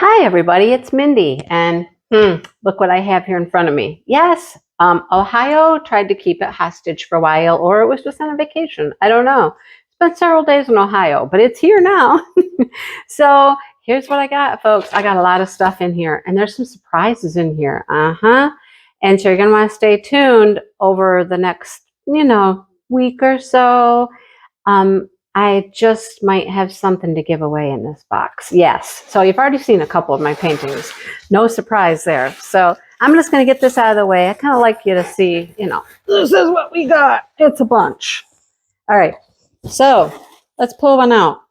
Hi, everybody. It's Mindy, and look what I have here in front of me. Yes, Ohio tried to keep it hostage for a while, or it was just on a vacation. I don't know. It's been several days in Ohio, but it's here now. So here's what I got, folks. I got a lot of stuff in here, and there's some surprises in here. And so you're going to want to stay tuned over the next, week or so. I just might have something to give away in this box. Yes. So you've already seen a couple of my paintings. No surprise there. So I'm just going to get this out of the way. I kind of like you to see, this is what we got. It's a bunch. All right. So let's pull one out.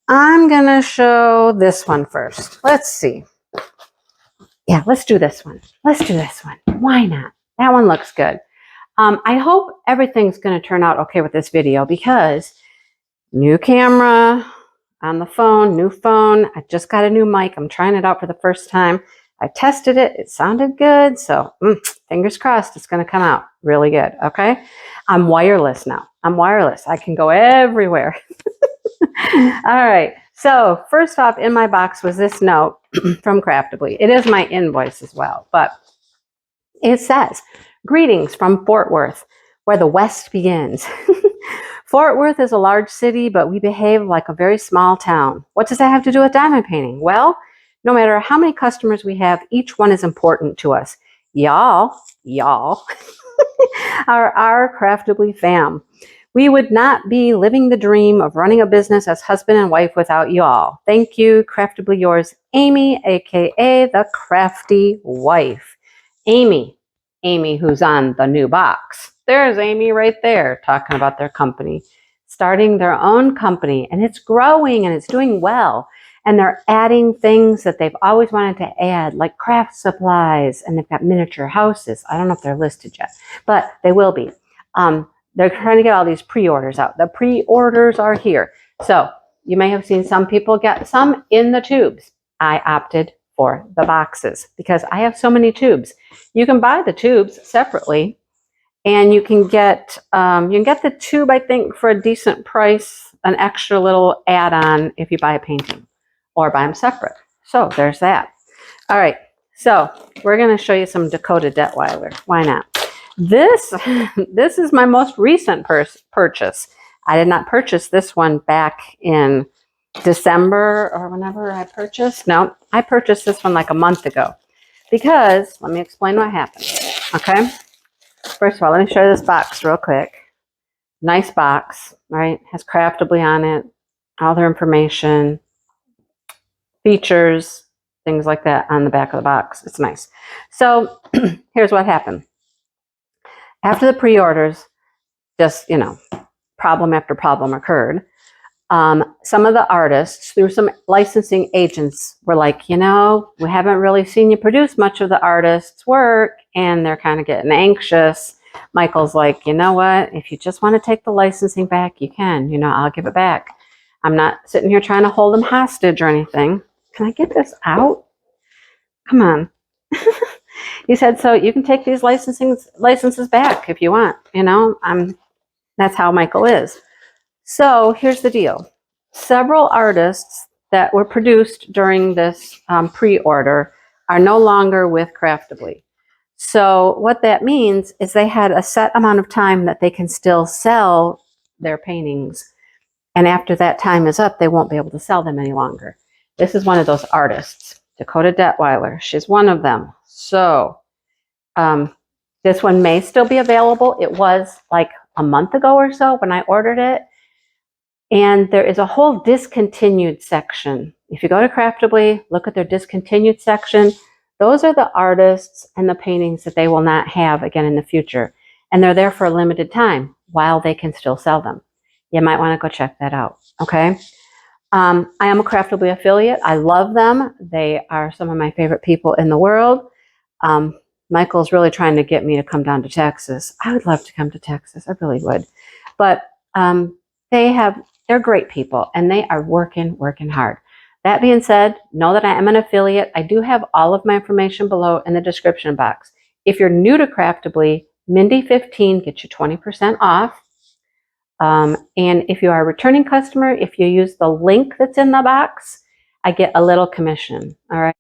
I'm going to show this one first. Let's see. Yeah, let's do this one. Why not? That one looks good. I hope everything's going to turn out okay with this video because new camera on the phone, new phone. I just got a new mic. I'm trying it out for the first time. I tested it. It sounded good. So fingers crossed it's going to come out really good. Okay. I'm wireless now. I can go everywhere. All right. So first off in my box was this note from Craftibly. It is my invoice as well, but it says, "Greetings from Fort Worth, where the West begins." Fort Worth is a large city, but we behave like a very small town. What does that have to do with diamond painting? Well, no matter how many customers we have, each one is important to us. Y'all are our Craftibly fam. We would not be living the dream of running a business as husband and wife without y'all. Thank you, Craftibly yours, Amy, aka the Crafty Wife. Amy, who's on the new box. There's Amy right there talking about their company, starting their own company, and it's growing and it's doing well. And they're adding things that they've always wanted to add, like craft supplies, and they've got miniature houses. I don't know if they're listed yet, but they will be. They're trying to get all these pre-orders out. The pre-orders are here. So you may have seen some people get some in the tubes. I opted for the boxes because I have so many tubes. You can buy the tubes separately, and you can get the tube, I think, for a decent price, an extra little add-on if you buy a painting or buy them separate. So there's that. All right, so we're going to show you some Dakota Detweiler. Why not? This is my most recent purchase. I did not purchase this one back in December or whenever I purchased. No, I purchased this one like a month ago because, let me explain what happened. Okay. First of all, let me show you this box real quick. Nice box, right? Has Craftibly on it, all their information, features, things like that on the back of the box. It's nice. So here's what happened. After the pre-orders, just, problem after problem occurred. Some of the artists, through some licensing agents, were like, we haven't really seen you produce much of the artist's work, and they're kind of getting anxious. Michael's like, you know what? If you just want to take the licensing back, you can. I'll give it back. I'm not sitting here trying to hold them hostage or anything. Can I get this out? Come on. He said, so you can take these licenses back if you want. That's how Michael is. So here's the deal. Several artists that were produced during this pre-order are no longer with Craftibly. So what that means is they had a set amount of time that they can still sell their paintings. And after that time is up, they won't be able to sell them any longer. This is one of those artists, Dakota Detweiler. She's one of them. So this one may still be available. It was like a month ago or so when I ordered it. And there is a whole discontinued section. If you go to Craftibly, look at their discontinued section. Those are the artists and the paintings that they will not have again in the future. And they're there for a limited time while they can still sell them. You might want to go check that out. Okay. I am a Craftibly affiliate. I love them. They are some of my favorite people in the world. Michael's really trying to get me to come down to Texas. I would love to come to Texas. I really would. But they're great people, and they are working hard. That being said, know that I am an affiliate. I do have all of my information below in the description box. If you're new to Craftibly, Mindy15 gets you 20% off. And if you are a returning customer, if you use the link that's in the box, I get a little commission. All right.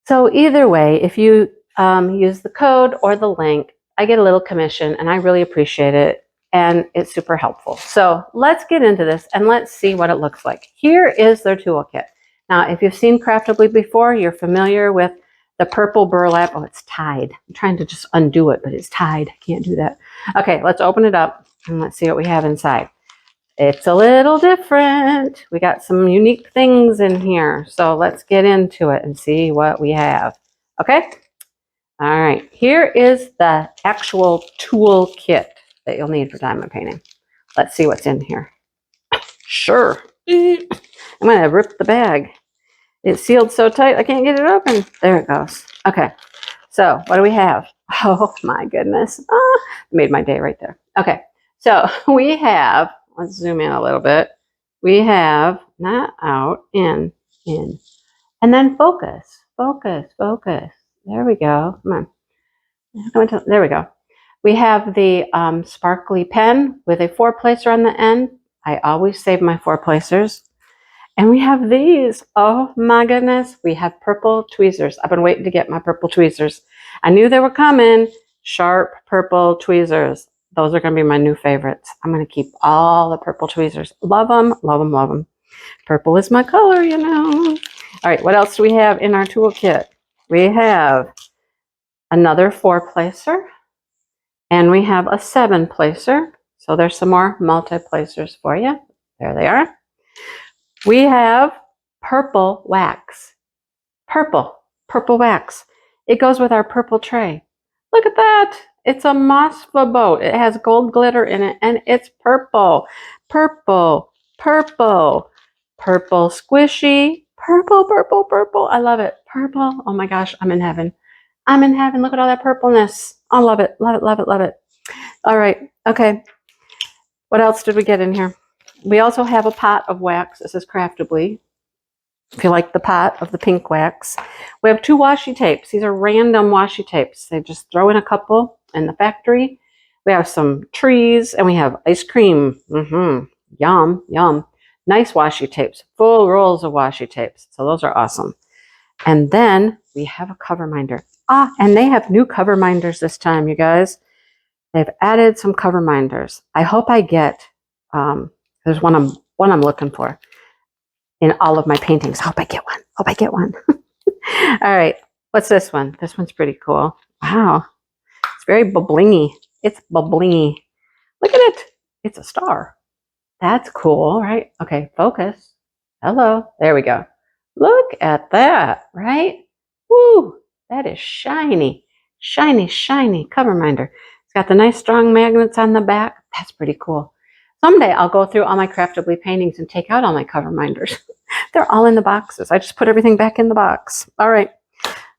So either way, if you use the code or the link, I get a little commission, and I really appreciate it. And it's super helpful. So let's get into this and let's see what it looks like. Here is their toolkit. Now, if you've seen Craftibly before, you're familiar with the purple burlap. Oh, it's tied. I'm trying to just undo it, but it's tied. I can't do that. Okay, let's open it up and let's see what we have inside. It's a little different. We got some unique things in here. So let's get into it and see what we have. Okay? All right. Here is the actual tool kit that you'll need for diamond painting. Let's see what's in here. Sure. I'm going to rip the bag. It's sealed so tight I can't get it open. There it goes. Okay. So what do we have? Oh my goodness. Made my day right there. Okay. So we have, let's zoom in a little bit. We have not out, in, and then focus, focus, focus. There we go. Come on. There we go. We have the sparkly pen with a 4-placer on the end. I always save my 4-placers. And we have these. Oh my goodness. We have purple tweezers. I've been waiting to get my purple tweezers. I knew they were coming. Sharp purple tweezers. Those are going to be my new favorites. I'm going to keep all the purple tweezers. Love them, love them, love them. Purple is my color, you know. All right, what else do we have in our toolkit? We have another 4-placer. And we have a 7-placer. So there's some more multi-placers for you. There they are. We have purple wax. Purple wax. It goes with our purple tray. Look at that. It's a Mosfa boat. It has gold glitter in it, and it's purple. Purple, purple, purple squishy. Purple, purple, purple. I love it. Purple. Oh my gosh, I'm in heaven. I'm in heaven. Look at all that purpleness. I love it, love it, love it, love it. All right, okay. What else did we get in here? We also have a pot of wax. This is Craftibly. If you like the pot of the pink wax. We have 2 washi tapes. These are random washi tapes. They just throw in a couple in the factory. We have some trees, and we have ice cream. Yum, yum. Nice washi tapes. Full rolls of washi tapes. So those are awesome. And then we have a cover minder. And they have new cover minders this time, you guys. They've added some cover minders. I hope I get, there's one I'm looking for in all of my paintings. I hope I get one. Hope I get one. All right, what's this one? This one's pretty cool. Wow, it's very bubblingy. It's bubblingy. Look at it. It's a star. That's cool, right? Okay, focus. Hello. There we go. Look at that, right? Woo, that is shiny, shiny, shiny cover minder. It's got the nice strong magnets on the back. That's pretty cool. Someday I'll go through all my Craftibly paintings and take out all my cover minders. They're all in the boxes. I just put everything back in the box. All right.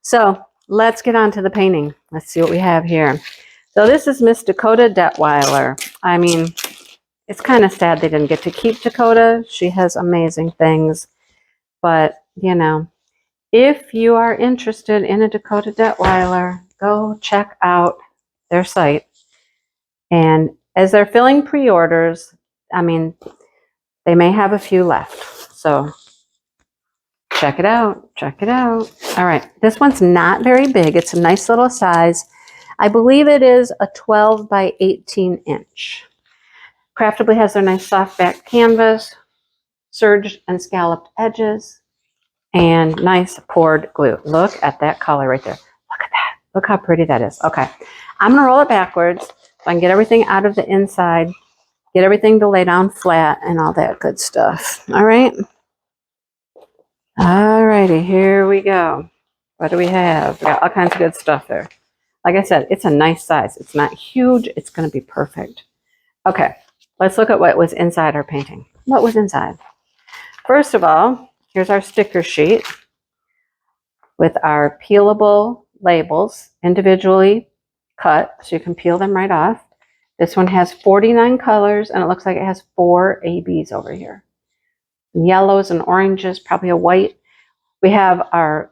So let's get on to the painting. Let's see what we have here. So this is Miss Dakota Detweiler. I mean, it's kind of sad they didn't get to keep Dakota. She has amazing things. But, you know, if you are interested in a Dakota Detweiler, go check out their site. And as they're filling pre-orders, I mean, they may have a few left. So check it out. Check it out. All right. This one's not very big. It's a nice little size. I believe it is a 12 by 18 inch. Craftibly has their nice soft back canvas, serged and scalloped edges, and nice poured glue. Look at that color right there. Look at that. Look how pretty that is. Okay. I'm going to roll it backwards so I can get everything out of the inside, get everything to lay down flat and all that good stuff. All right. All righty. Here we go. What do we have? We got all kinds of good stuff there. Like I said, it's a nice size. It's not huge. It's going to be perfect. Okay. Let's look at what was inside our painting. What was inside? First of all, here's our sticker sheet with our peelable labels, individually cut, so you can peel them right off. This one has 49 colors, and it looks like it has 4 ABs over here. Yellows and oranges, probably a white. We have our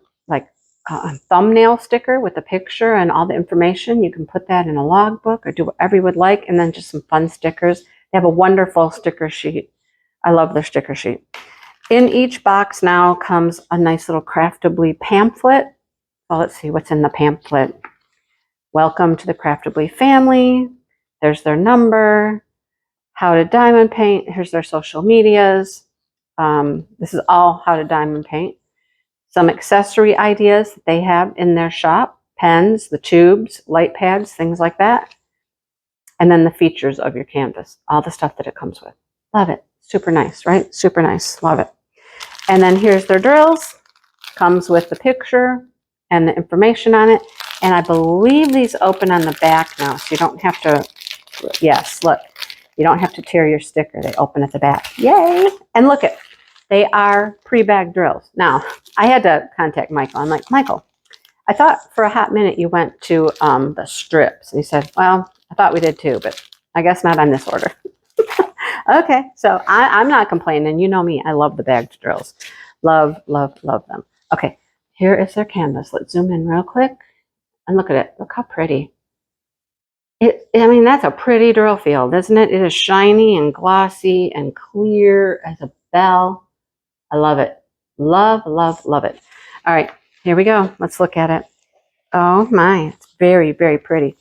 thumbnail sticker with a picture and all the information. You can put that in a logbook or do whatever you would like, and then just some fun stickers. They have a wonderful sticker sheet. I love their sticker sheet. In each box now comes a nice little Craftibly pamphlet. Well, let's see what's in the pamphlet. Welcome to the Craftibly family. There's their number. How to diamond paint. Here's their social medias. This is all how to diamond paint. Some accessory ideas that they have in their shop. Pens, the tubes, light pads, things like that. And then the features of your canvas. All the stuff that it comes with. Love it. Super nice, right? Super nice. Love it. And then here's their drills. Comes with the picture and the information on it. And I believe these open on the back now, so you don't have to, yes, look. You don't have to tear your sticker. They open at the back. Yay! And look at, they are pre-bagged drills. Now, I had to contact Michael. I'm like, Michael, I thought for a hot minute you went to the strips. And he said, well, I thought we did too, but I guess not on this order. Okay, so I'm not complaining. You know me. I love the bagged drills. Love, love, love them. Okay, here is their canvas. Let's zoom in real quick. And look at it. Look how pretty. I mean, that's a pretty drill field, isn't it? It is shiny and glossy and clear as a bell. I love it. Love, love, love it. All right, here we go. Let's look at it. Oh my, it's very, very pretty.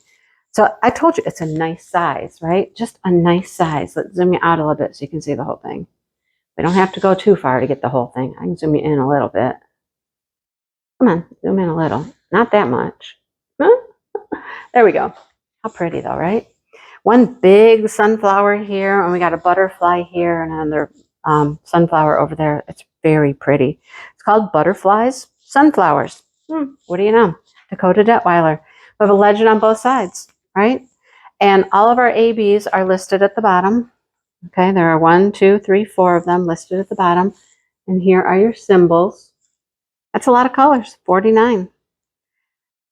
So I told you it's a nice size, right? Just a nice size. Let's zoom you out a little bit so you can see the whole thing. We don't have to go too far to get the whole thing. I can zoom you in a little bit. Come on, zoom in a little. Not that much. There we go. How pretty though, right? One big sunflower here, and we got a butterfly here, and another sunflower over there. It's very pretty. It's called Butterflies Sunflowers. What do you know? Dakota Detweiler. We have a legend on both sides, right? And all of our ABs are listed at the bottom. Okay, there are 1, 2, 3, 4 of them listed at the bottom. And here are your symbols. That's a lot of colors, 49.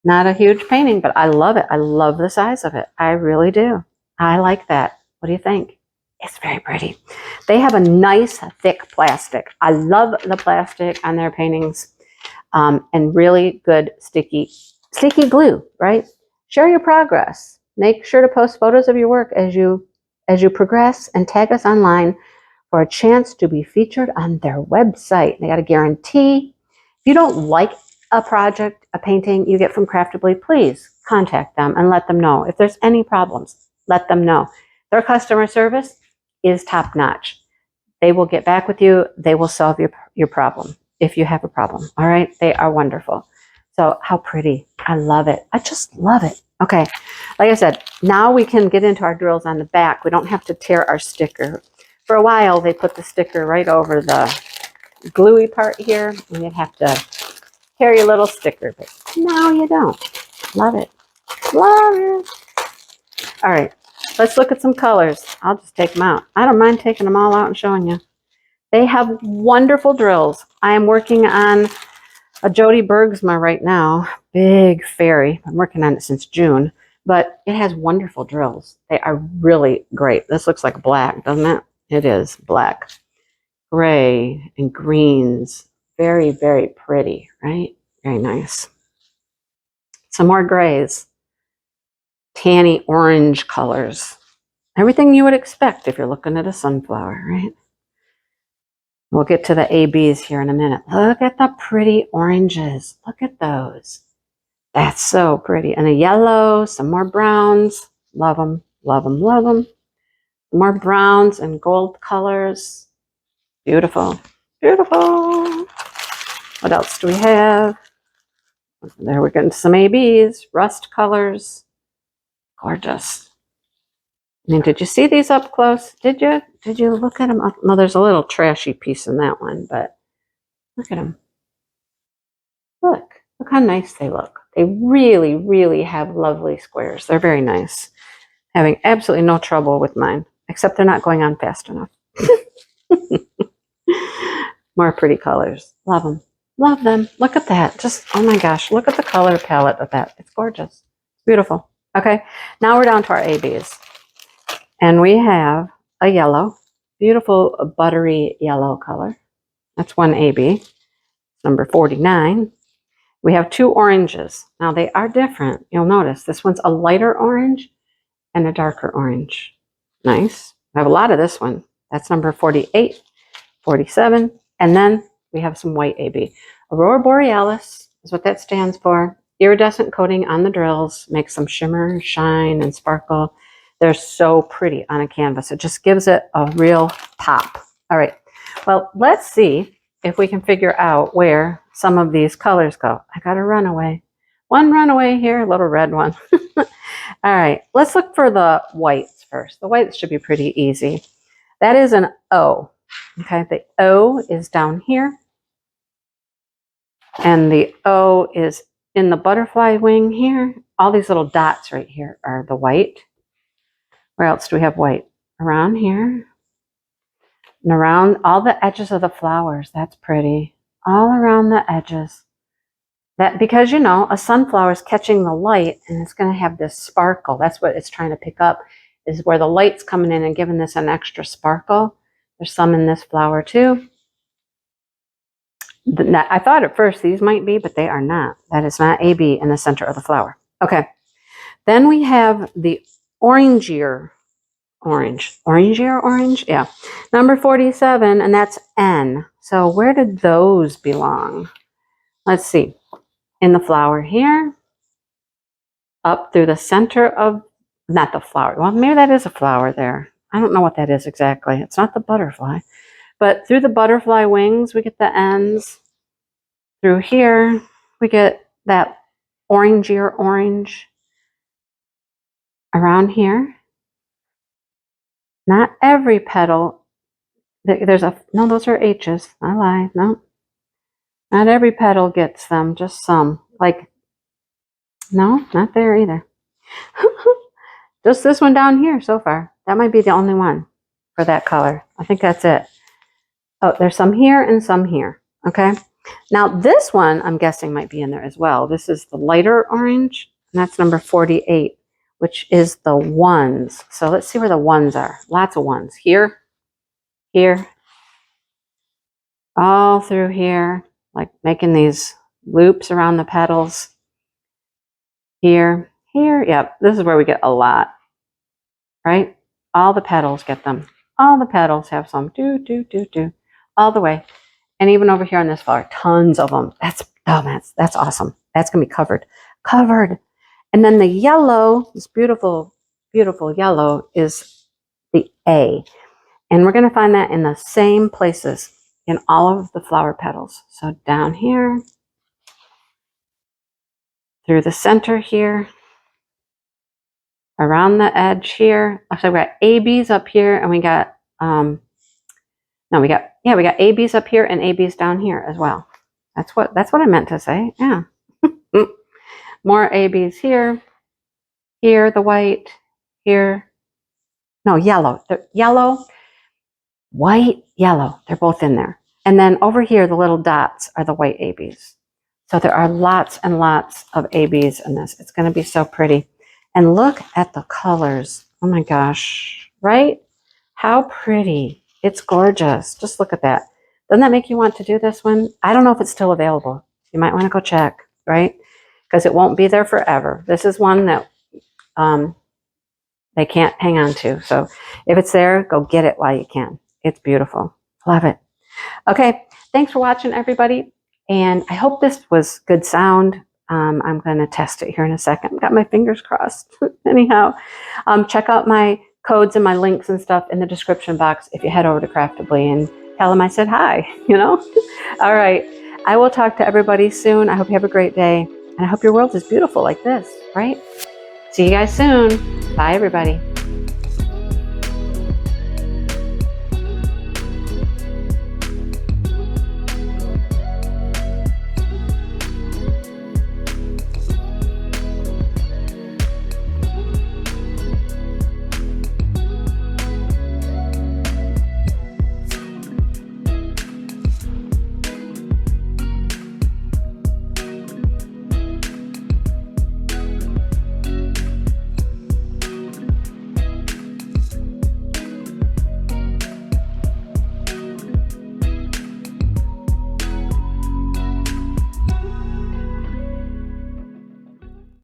Not a huge painting, but I love it. I love the size of it. I really do. I like that. What do you think? It's very pretty. They have a nice, thick plastic. I love the plastic on their paintings, and really good sticky glue, right? Share your progress. Make sure to post photos of your work as you progress, and tag us online for a chance to be featured on their website. They got a guarantee. If you don't like a project, a painting you get from Craftibly, please contact them and let them know. If there's any problems, let them know. Their customer service is top notch. They will get back with you. They will solve your problem if you have a problem. All right. They are wonderful. So how pretty. I love it. I just love it. Okay. Like I said, now we can get into our drills on the back. We don't have to tear our sticker. For a while, they put the sticker right over the gluey part here, and you'd have to tear your little sticker, but now you don't. Love it. Love it. All right, let's look at some colors. I'll just take them out. I don't mind taking them all out and showing you. They have wonderful drills. I am working on a Jody Bergsma right now. Big fairy. I'm working on it since June, but it has wonderful drills. They are really great. This looks like black, doesn't it? It is black. Gray and greens. Very, very pretty, right? Very nice. Some more grays. Tanny orange colors. Everything you would expect if you're looking at a sunflower, right? We'll get to the ABs here in a minute. Look at the pretty oranges. Look at those. That's so pretty. And a yellow, some more browns. Love them, love them, love them. More browns and gold colors. Beautiful, beautiful. What else do we have? There we're getting some ABs, rust colors. Gorgeous. I mean, did you see these up close? Did you? Did you look at them up? No, there's a little trashy piece in that one, but look at them. Look how nice they look. They really, really have lovely squares. They're very nice. Having absolutely no trouble with mine, except they're not going on fast enough. More pretty colors. Love them. Love them. Look at that. Just, oh my gosh, look at the color palette of that. It's gorgeous. Beautiful. Okay, now we're down to our ABs. And we have a yellow, beautiful buttery yellow color. That's one AB, number 49. We have 2 oranges. Now they are different. You'll notice this one's a lighter orange and a darker orange. Nice. I have a lot of this one. That's number 48, 47, And then we have some white AB. Aurora Borealis is what that stands for. Iridescent coating on the drills makes them shimmer, shine, and sparkle. They're so pretty on a canvas. It just gives it a real pop. All right, well, let's see if we can figure out where some of these colors go. I got a runaway. One runaway here, a little red one. All right, let's look for the whites first. The whites should be pretty easy. That is an O. Okay, the O is down here. And the O is in the butterfly wing here. All these little dots right here are the white. Where else do we have white? Around here. And around all the edges of the flowers. That's pretty. All around the edges. That, because, you know, a sunflower is catching the light and it's going to have this sparkle. That's what it's trying to pick up, is where the light's coming in and giving this an extra sparkle. There's some in this flower too. I thought at first these might be, but they are not. That is not AB in the center of the flower. Okay. Then we have the orangier orange. Orangier orange? Yeah. Number 47, and that's N. So where did those belong? Let's see. In the flower here, up through the center of, not the flower. Well, maybe that is a flower there. I don't know what that is exactly. It's not the butterfly. But through the butterfly wings, we get the ends. Through here, we get that orangier orange. Around here. Not every petal. There's a, no, those are H's. I lied. No. Not every petal gets them, just some. Like, no, not there either. Just this one down here so far. That might be the only one for that color. I think that's it. Oh, there's some here and some here. Okay. Now this one I'm guessing might be in there as well. This is the lighter orange, and that's number 48, which is the ones. So let's see where the ones are. Lots of ones. Here, here, all through here, like making these loops around the petals. Here, here. Yep, this is where we get a lot, right? All the petals get them. All the petals have some. All the way. And even over here on this flower, tons of them. That's awesome. That's going to be covered. Covered. And then the yellow, this beautiful, beautiful yellow is the A. And we're going to find that in the same places in all of the flower petals. So down here, through the center here, around the edge here. So we got ABs up here, and we got, we got ABs up here and ABs down here as well. That's what I meant to say. Yeah. More ABs here. Here, the white. Here. No, yellow. The yellow, white, yellow. They're both in there. And then over here, the little dots are the white ABs. So there are lots and lots of ABs in this. It's going to be so pretty. And look at the colors. Oh my gosh. Right? How pretty. It's gorgeous. Just look at that. Doesn't that make you want to do this one? I don't know if it's still available. You might want to go check, right? Because it won't be there forever. This is one that they can't hang on to. So if it's there, go get it while you can. It's beautiful. Love it. Okay. Thanks for watching, everybody. And I hope this was good sound. I'm going to test it here in a second. Got my fingers crossed. Anyhow, check out my codes and my links and stuff in the description box if you head over to Craftibly and tell them I said hi, you know? All right. I will talk to everybody soon. I hope you have a great day. And I hope your world is beautiful like this, right? See you guys soon. Bye, everybody.